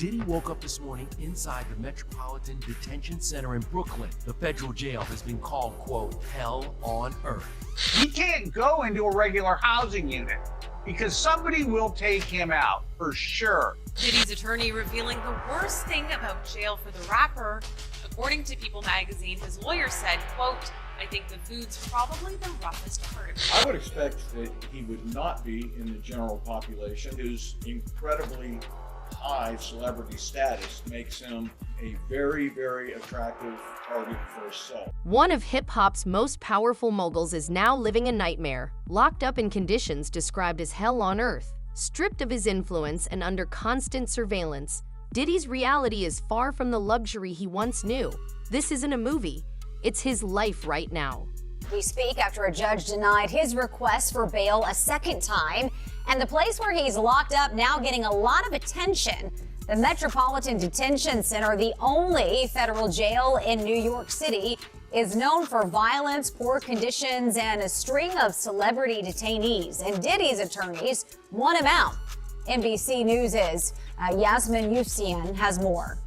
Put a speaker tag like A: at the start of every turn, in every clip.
A: Diddy woke up this morning inside the Metropolitan Detention Center in Brooklyn. The federal jail has been called, quote, hell on earth.
B: He can't go into a regular housing unit because somebody will take him out, for sure.
C: Diddy's attorney revealing the worst thing about jail for the rapper. According to People magazine, his lawyer said, quote, I think the food's probably the roughest part of it.
D: I would expect that he would not be in the general population, whose incredibly high celebrity status makes him a very, very attractive target for assault.
E: One of hip-hop's most powerful moguls is now living a nightmare, locked up in conditions described as hell on earth. Stripped of his influence and under constant surveillance, Diddy's reality is far from the luxury he once knew. This isn't a movie. It's his life right now.
F: We speak after a judge denied his request for bail a second time, and the place where he's locked up now getting a lot of attention. The Metropolitan Detention Center, the only federal jail in New York City, is known for violence, poor conditions, and a string of celebrity detainees. And Diddy's attorneys want him out. NBC News' Yasmin Youssian has more.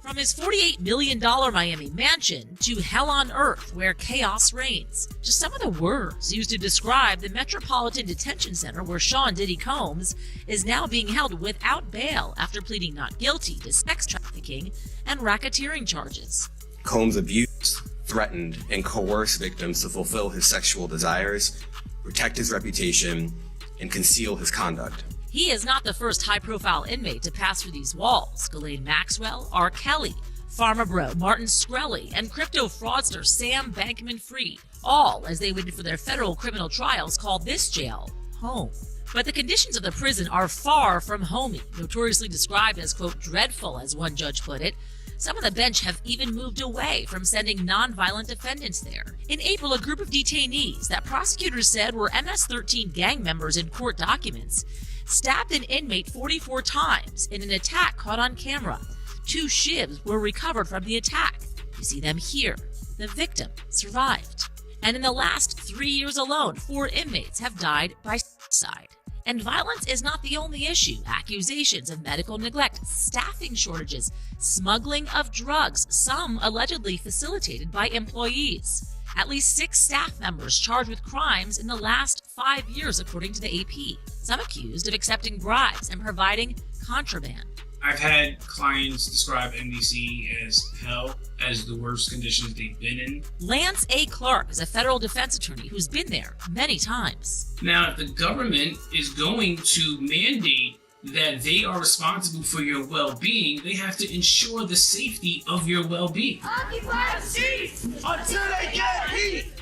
G: From his $48 million Miami mansion to hell on earth where chaos reigns. Just some of the words used to describe the Metropolitan Detention Center where Sean Diddy Combs is now being held without bail after pleading not guilty to sex trafficking and racketeering charges.
H: Combs abused, threatened, and coerced victims to fulfill his sexual desires, protect his reputation, and conceal his conduct.
G: He is not the first high-profile inmate to pass through these walls. Ghislaine Maxwell, R. Kelly, Pharma Bro, Martin Shkreli, and crypto fraudster Sam Bankman-Fried, all as they waited for their federal criminal trials, called this jail home. But the conditions of the prison are far from homey, notoriously described as, quote, dreadful, as one judge put it. Some of the bench have even moved away from sending non-violent defendants there. In April, a group of detainees that prosecutors said were MS-13 gang members in court documents stabbed an inmate 44 times in an attack caught on camera. 2 shivs were recovered from the attack. You see them here. The victim survived. And in the last 3 years alone, 4 inmates have died by suicide. And violence is not the only issue. Accusations of medical neglect, staffing shortages, smuggling of drugs, some allegedly facilitated by employees. At least 6 staff members charged with crimes in the last 5 years, according to the AP. Some accused of accepting bribes and providing contraband.
I: I've had clients describe NBC as hell, as the worst conditions they've been in.
G: Lance A. Clark is a federal defense attorney who's been there many times.
I: Now, if the government is going to mandate that they are responsible for your well-being, they have to ensure the safety of your well-being.
J: Occupy the seats until they get heat.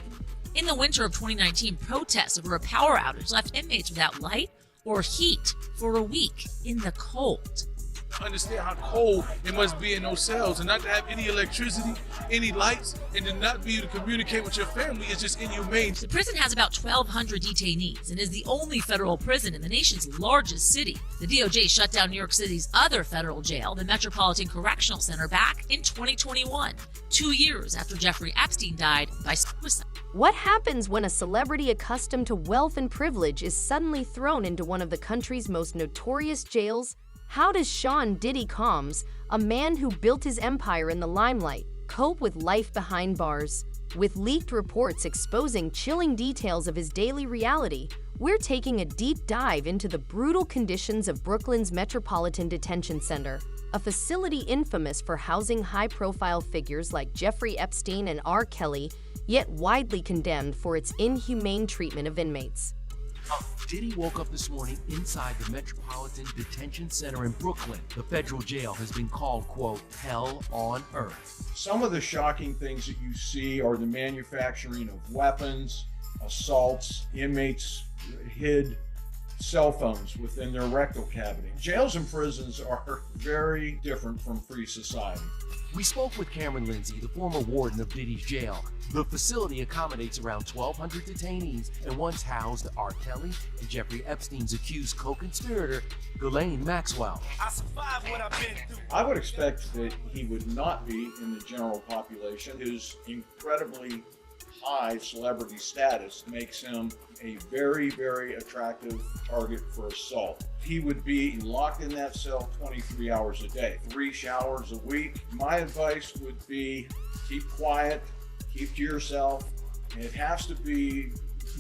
G: In the winter of 2019, protests over a power outage left inmates without light or heat for a week in the cold.
K: Understand how cold it must be in those cells, and not to have any electricity, any lights, and to not be able to communicate with your family is just inhumane.
G: The prison has about 1,200 detainees and is the only federal prison in the nation's largest city. The DOJ shut down New York City's other federal jail, the Metropolitan Correctional Center, back in 2021, 2 years after Jeffrey Epstein died by suicide.
E: What happens when a celebrity accustomed to wealth and privilege is suddenly thrown into one of the country's most notorious jails? How does Sean Diddy Combs, a man who built his empire in the limelight, cope with life behind bars? With leaked reports exposing chilling details of his daily reality, we're taking a deep dive into the brutal conditions of Brooklyn's Metropolitan Detention Center, a facility infamous for housing high-profile figures like Jeffrey Epstein and R. Kelly, yet widely condemned for its inhumane treatment of inmates.
A: Diddy woke up this morning inside the Metropolitan Detention Center in Brooklyn. The federal jail has been called, quote, hell on earth.
D: Some of the shocking things that you see are the manufacturing of weapons, assaults. Inmates hid cell phones within their rectal cavity. Jails and prisons are very different from free society.
A: We spoke with Cameron Lindsay, the former warden of Diddy's jail. The facility accommodates around 1,200 detainees and once housed R. Kelly and Jeffrey Epstein's accused co-conspirator, Ghislaine Maxwell.
J: I survived what I've been through.
D: I would expect that he would not be in the general population, whose incredibly high celebrity status makes him a very, very attractive target for assault. He would be locked in that cell 23 hours a day, 3 showers a week. My advice would be keep quiet, keep to yourself. It has to be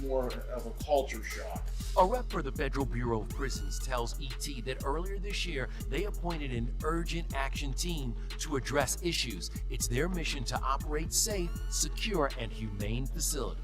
D: more of a culture shock.
A: A rep for the Federal Bureau of Prisons tells ET that earlier this year, they appointed an urgent action team to address issues. It's their mission to operate safe, secure, and humane facilities.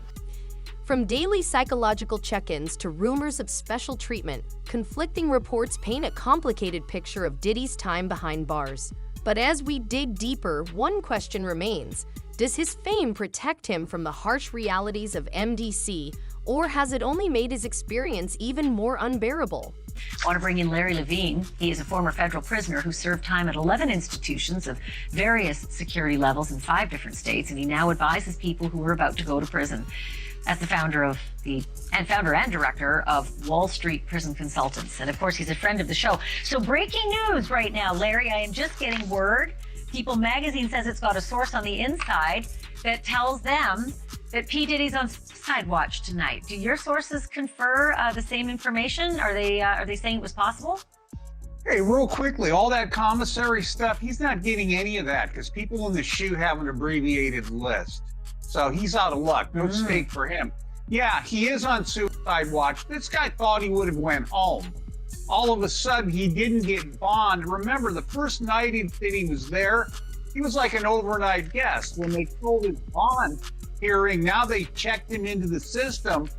E: From daily psychological check-ins to rumors of special treatment, conflicting reports paint a complicated picture of Diddy's time behind bars. But as we dig deeper, one question remains. Does his fame protect him from the harsh realities of MDC, or has it only made his experience even more unbearable?
L: I want to bring in Larry Levine. He is a former federal prisoner who served time at 11 institutions of various security levels in 5 different states, and he now advises people who are about to go to prison. As the founder and director of Wall Street Prison Consultants. And of course, he's a friend of the show. So breaking news right now, Larry, I am just getting word. People magazine says it's got a source on the inside that tells them that P. Diddy's on suicide watch tonight. Do your sources confer the same information? Are they saying it was possible?
B: Hey, real quickly, all that commissary stuff, he's not getting any of that because people in the SHU have an abbreviated list. So he's out of luck. No stake for him. Yeah, he is on suicide watch. This guy thought he would have went home. All of a sudden, he didn't get bond. Remember, the first night that he was there, he was like an overnight guest. When they pulled his bond hearing, now they checked him into the system,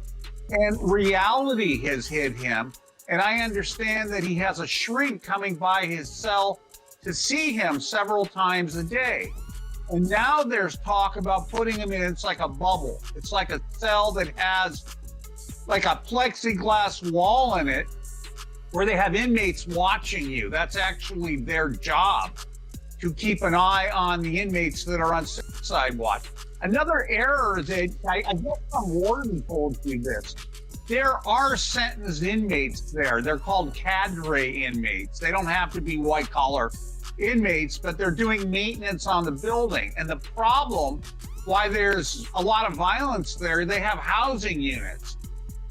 B: and reality has hit him. And I understand that he has a shrink coming by his cell to see him several times a day. And now there's talk about putting him in, it's like a bubble. It's like a cell that has like a plexiglass wall in it where they have inmates watching you. That's actually their job, to keep an eye on the inmates that are on suicide watch. Another error that I guess some warden told you this. There are sentenced inmates there. They're called cadre inmates. They don't have to be white collar inmates, but they're doing maintenance on the building. And the problem, why there's a lot of violence there, they have housing units.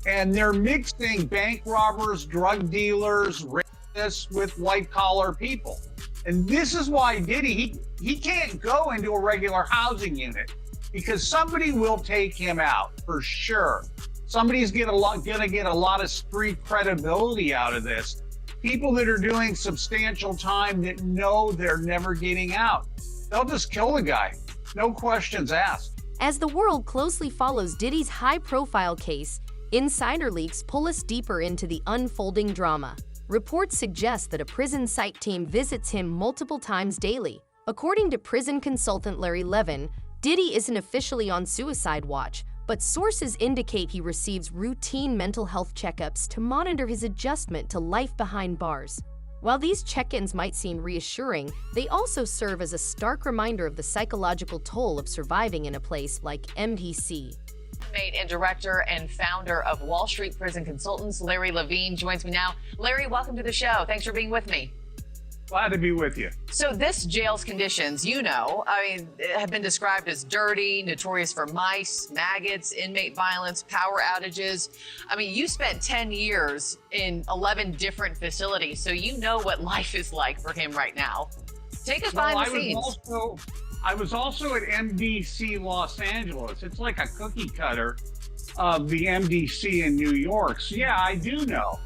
B: And they're mixing bank robbers, drug dealers, rapists with white collar people. And this is why Diddy, he can't go into a regular housing unit because somebody will take him out for sure. Somebody's gonna get a lot of street credibility out of this. People that are doing substantial time that know they're never getting out. They'll just kill the guy. No questions asked.
E: As the world closely follows Diddy's high-profile case, insider leaks pull us deeper into the unfolding drama. Reports suggest that a prison site team visits him multiple times daily. According to prison consultant Larry Levin, Diddy isn't officially on suicide watch, but sources indicate he receives routine mental health checkups to monitor his adjustment to life behind bars. While these check-ins might seem reassuring, they also serve as a stark reminder of the psychological toll of surviving in a place like MDC.
M: Inmate and director and founder of Wall Street Prison Consultants, Larry Levine, joins me now. Larry, welcome to the show. Thanks for being with me.
B: Glad to be with you.
M: So this jail's conditions, have been described as dirty, notorious for mice, maggots, inmate violence, power outages. You spent 10 years in 11 different facilities, so you know what life is like for him right now. Take us behind the scenes.
B: I was also at MDC Los Angeles. It's like a cookie cutter of the MDC in New York. So yeah, I do know.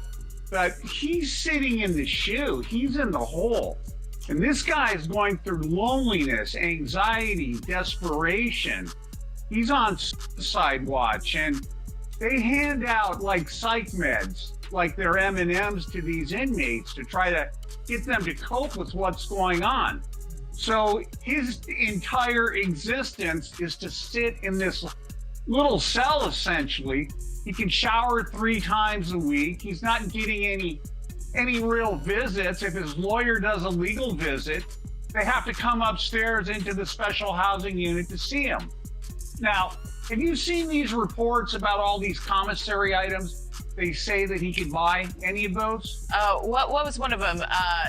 B: But he's sitting in the SHU. He's in the hole. And this guy is going through loneliness, anxiety, desperation. He's on suicide watch. And they hand out like psych meds, like they're M&Ms to these inmates to try to get them to cope with what's going on. So his entire existence is to sit in this little cell, essentially. He can shower 3 times a week. He's not getting any real visits. If his lawyer does a legal visit, they have to come upstairs into the special housing unit to see him. Now, have you seen these reports about all these commissary items? They say that he could buy any of those.
M: What was one of them?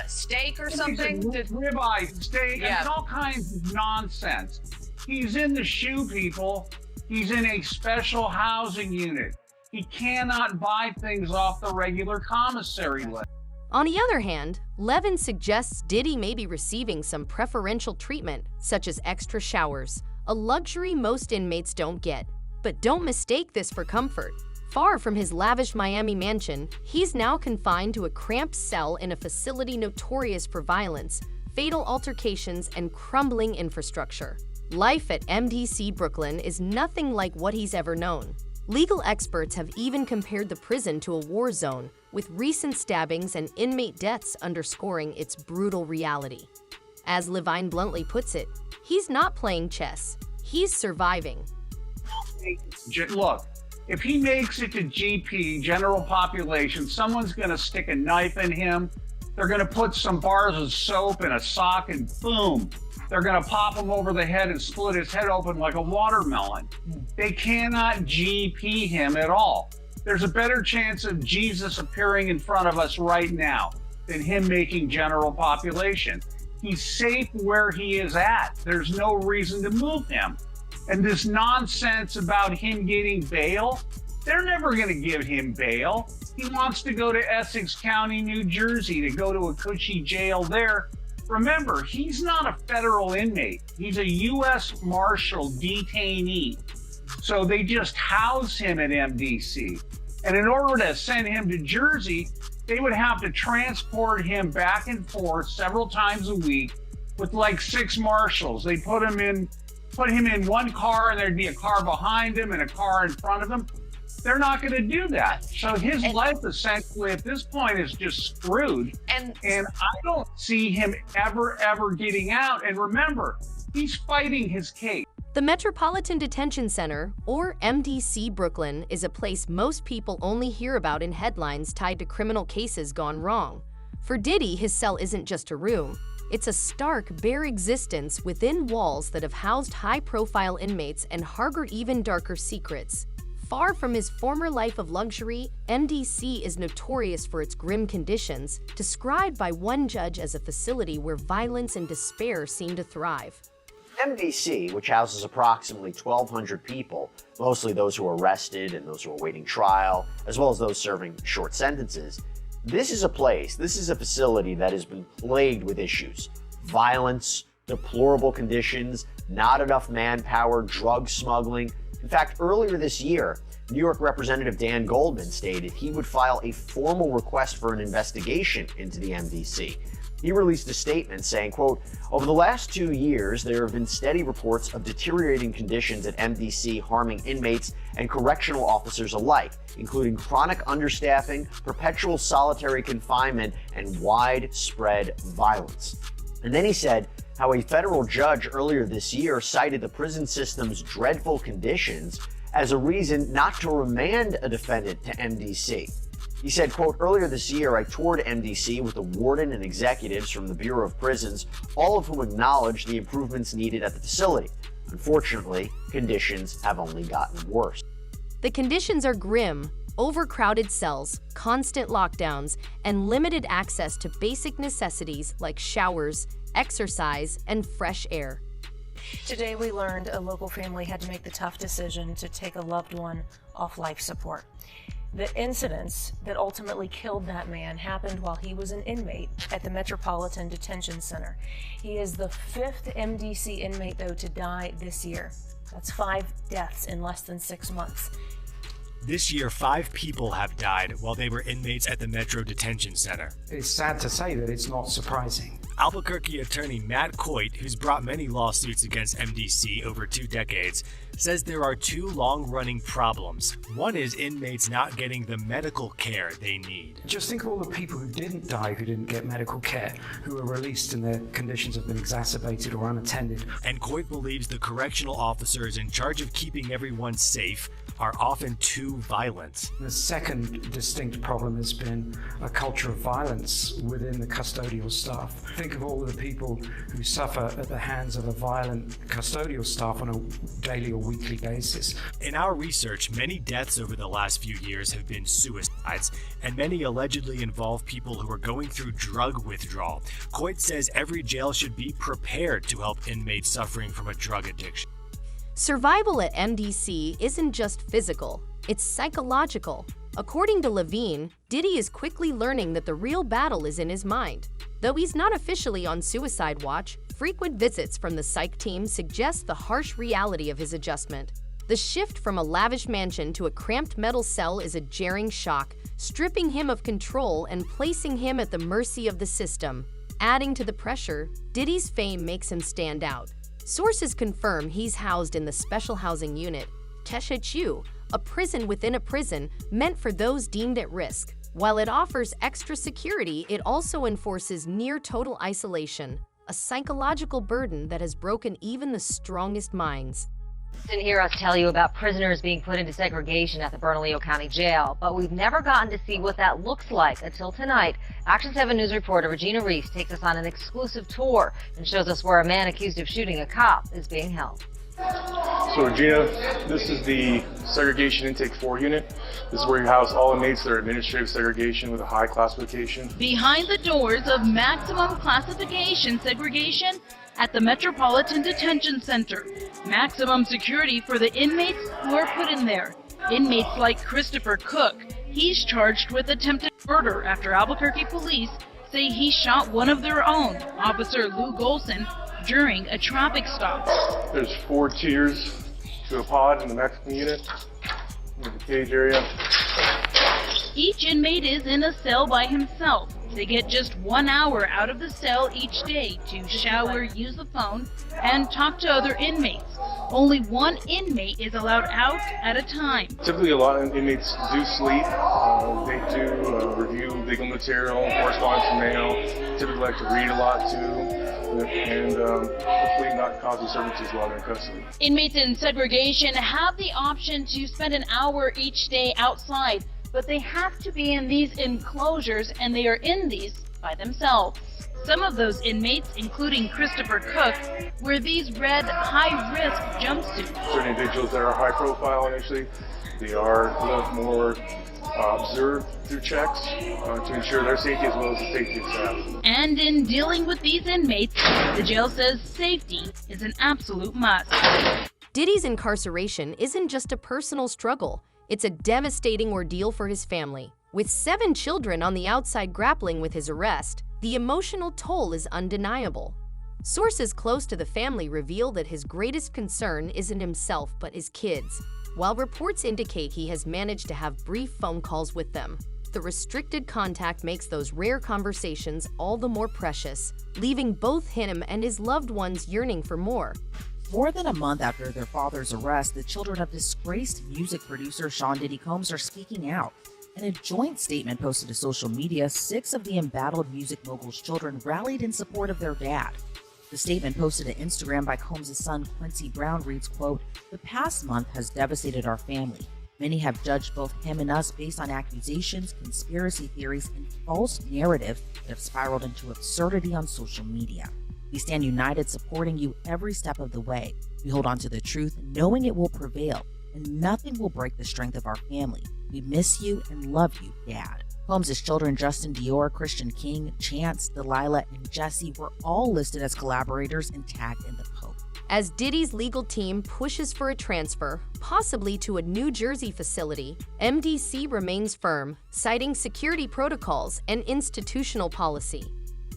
M: Steak or something?
B: Ribeye, steak, all kinds of nonsense. He's in the SHU, people. He's in a special housing unit. He cannot buy things off the regular commissary list.
E: On the other hand, Levin suggests Diddy may be receiving some preferential treatment, such as extra showers, a luxury most inmates don't get. But don't mistake this for comfort. Far from his lavish Miami mansion, he's now confined to a cramped cell in a facility notorious for violence, fatal altercations, and crumbling infrastructure. Life at MDC Brooklyn is nothing like what he's ever known. Legal experts have even compared the prison to a war zone, with recent stabbings and inmate deaths underscoring its brutal reality. As Levine bluntly puts it, he's not playing chess, he's surviving.
B: Look, if he makes it to GP, general population, someone's going to stick a knife in him. They're going to put some bars of soap in a sock and boom, they're going to pop him over the head and split his head open like a watermelon. They cannot GP him at all. There's a better chance of Jesus appearing in front of us right now than him making general population. He's safe where he is at. There's no reason to move him. And this nonsense about him getting bail, they're never going to give him bail. He wants to go to Essex County, New Jersey, to go to a cushy jail there. Remember, he's not a federal inmate. He's a U.S. Marshal detainee. So they just house him at MDC. And in order to send him to Jersey, they would have to transport him back and forth several times a week with like 6 marshals. They put him in one car, and there'd be a car behind him and a car in front of him. They're not going to do that. So his life essentially at this point is just screwed. And I don't see him ever getting out. And remember, he's fighting his case.
E: The Metropolitan Detention Center, or MDC Brooklyn, is a place most people only hear about in headlines tied to criminal cases gone wrong. For Diddy, his cell isn't just a room. It's a stark, bare existence within walls that have housed high-profile inmates and harbored even darker secrets. Far from his former life of luxury, MDC is notorious for its grim conditions, described by one judge as a facility where violence and despair seem to thrive.
N: MDC, which houses approximately 1,200 people, mostly those who are arrested and those who are awaiting trial, as well as those serving short sentences, this is a facility that has been plagued with issues. Violence, deplorable conditions, not enough manpower, drug smuggling. In fact, earlier this year, New York Representative Dan Goldman stated he would file a formal request for an investigation into the MDC. He released a statement saying, quote, "Over the last 2 years, there have been steady reports of deteriorating conditions at MDC harming inmates and correctional officers alike, including chronic understaffing, perpetual solitary confinement, and widespread violence." And then he said how a federal judge earlier this year cited the prison system's dreadful conditions as a reason not to remand a defendant to MDC. He said, quote, "Earlier this year, I toured MDC with the warden and executives from the Bureau of Prisons, all of whom acknowledged the improvements needed at the facility. Unfortunately, conditions have only gotten worse."
E: The conditions are grim: overcrowded cells, constant lockdowns, and limited access to basic necessities like showers, exercise, and fresh air.
O: Today we learned a local family had to make the tough decision to take a loved one off life support. The incidents that ultimately killed that man happened while he was an inmate at the Metropolitan Detention Center. He is the 5th MDC inmate, though, to die this year. That's 5 deaths in less than 6 months.
P: This year, 5 people have died while they were inmates at the Metro Detention Center.
Q: It's sad to say that it's not surprising.
P: Albuquerque attorney Matt Coit, who's brought many lawsuits against MDC over 2 decades, says there are 2 long-running problems. One is inmates not getting the medical care they need.
Q: Just think of all the people who didn't die, who didn't get medical care, who were released and their conditions have been exacerbated or unattended.
P: And Coit believes the correctional officers in charge of keeping everyone safe are often too violent.
Q: The second distinct problem has been a culture of violence within the custodial staff. Think of all of the people who suffer at the hands of a violent custodial staff on a daily or weekly basis.
P: In our research, many deaths over the last few years have been suicides, and many allegedly involve people who are going through drug withdrawal. Coit says every jail should be prepared to help inmates suffering from a drug addiction.
E: Survival at MDC isn't just physical, it's psychological. According to Levine, Diddy is quickly learning that the real battle is in his mind. Though he's not officially on suicide watch, frequent visits from the psych team suggest the harsh reality of his adjustment. The shift from a lavish mansion to a cramped metal cell is a jarring shock, stripping him of control and placing him at the mercy of the system. Adding to the pressure, Diddy's fame makes him stand out. Sources confirm he's housed in the Special Housing Unit, Keshechu, a prison within a prison meant for those deemed at risk. While it offers extra security, it also enforces near-total isolation, a psychological burden that has broken even the strongest minds.
L: Didn't hear us tell you about prisoners being put into segregation at the Bernalillo County Jail, but we've never gotten to see what that looks like until tonight. Action 7 News reporter Regina Reese takes us on an exclusive tour and shows us where a man accused of shooting a cop is being held.
R: So Regina, this is the Segregation Intake 4 unit. This is where you house all inmates that are administrative segregation with a high classification.
S: Behind the doors of maximum classification segregation at the Metropolitan Detention Center. Maximum security for the inmates who are put in there. Inmates like Christopher Cook. He's charged with attempted murder after Albuquerque police say he shot one of their own, Officer Lou Golson, during a traffic stop.
R: There's 4 tiers to a pod in the Mexican unit, in the cage area.
S: Each inmate is in a cell by himself. They get just 1 hour out of the cell each day to shower, use the phone, and talk to other inmates. Only 1 inmate is allowed out at a time.
R: Typically, a lot of inmates do sleep. They do review legal material, correspondence and mail. Typically like to read a lot too, and hopefully not cause disturbances while they're in custody.
S: Inmates in segregation have the option to spend an hour each day outside, but they have to be in these enclosures, and they are in these by themselves. Some of those inmates, including Christopher Cook, wear these red high-risk jumpsuits.
R: Certain individuals that are high profile initially, they are a little more observed through checks to ensure their safety as well as the safety of staff.
S: And in dealing with these inmates, the jail says safety is an absolute must.
E: Diddy's incarceration isn't just a personal struggle. It's a devastating ordeal for his family. With 7 children on the outside grappling with his arrest, the emotional toll is undeniable. Sources close to the family reveal that his greatest concern isn't himself but his kids. While reports indicate he has managed to have brief phone calls with them, the restricted contact makes those rare conversations all the more precious, leaving both him and his loved ones yearning for more.
T: More than a month after their father's arrest, the children of disgraced music producer Sean Diddy Combs are speaking out. In a joint statement posted to social media, 6 of the embattled music mogul's children rallied in support of their dad. The statement posted to Instagram by Combs' son Quincy Brown reads, quote, "The past month has devastated our family. Many have judged both him and us based on accusations, conspiracy theories, and false narratives that have spiraled into absurdity on social media. We stand united, supporting you every step of the way. We hold on to the truth, knowing it will prevail, and nothing will break the strength of our family. We miss you and love you, Dad." Combs' children, Justin Dior, Christian King, Chance, Delilah, and Jesse, were all listed as collaborators and tagged in the post.
E: As Diddy's legal team pushes for a transfer, possibly to a New Jersey facility, MDC remains firm, citing security protocols and institutional policy.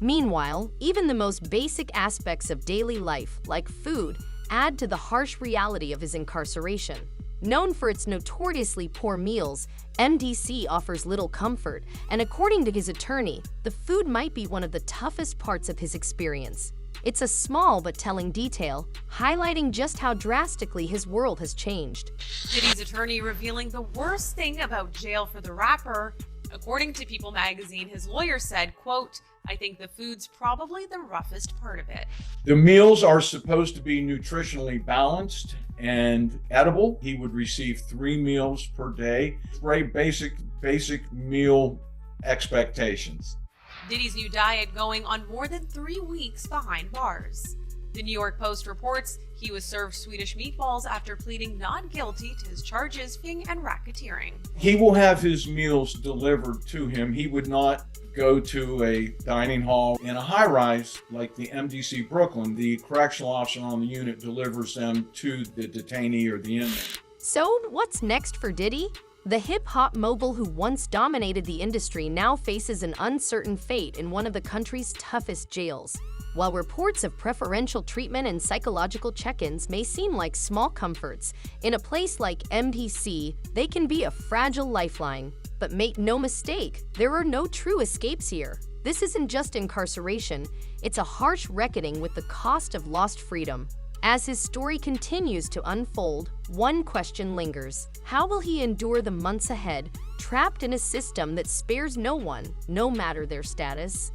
E: Meanwhile, even the most basic aspects of daily life, like food, add to the harsh reality of his incarceration. Known for its notoriously poor meals, MDC offers little comfort, and according to his attorney, the food might be one of the toughest parts of his experience. It's a small but telling detail, highlighting just how drastically his world has changed.
C: Diddy's attorney revealing the worst thing about jail for the rapper. According to People magazine, his lawyer said, quote, "I think the food's probably the roughest part of it."
D: The meals are supposed to be nutritionally balanced and edible. He would receive 3 meals per day. Very basic meal expectations.
C: Diddy's new diet going on more than 3 weeks behind bars. The New York Post reports he was served Swedish meatballs after pleading not guilty to his charges of fing and racketeering.
D: He will have his meals delivered to him. He would not go to a dining hall in a high-rise like the MDC Brooklyn. The correctional officer on the unit delivers them to the detainee or the inmate.
E: So, what's next for Diddy? The hip-hop mogul who once dominated the industry now faces an uncertain fate in one of the country's toughest jails. While reports of preferential treatment and psychological check-ins may seem like small comforts, in a place like MDC, they can be a fragile lifeline. But make no mistake, there are no true escapes here. This isn't just incarceration, it's a harsh reckoning with the cost of lost freedom. As his story continues to unfold, one question lingers. How will he endure the months ahead, trapped in a system that spares no one, no matter their status?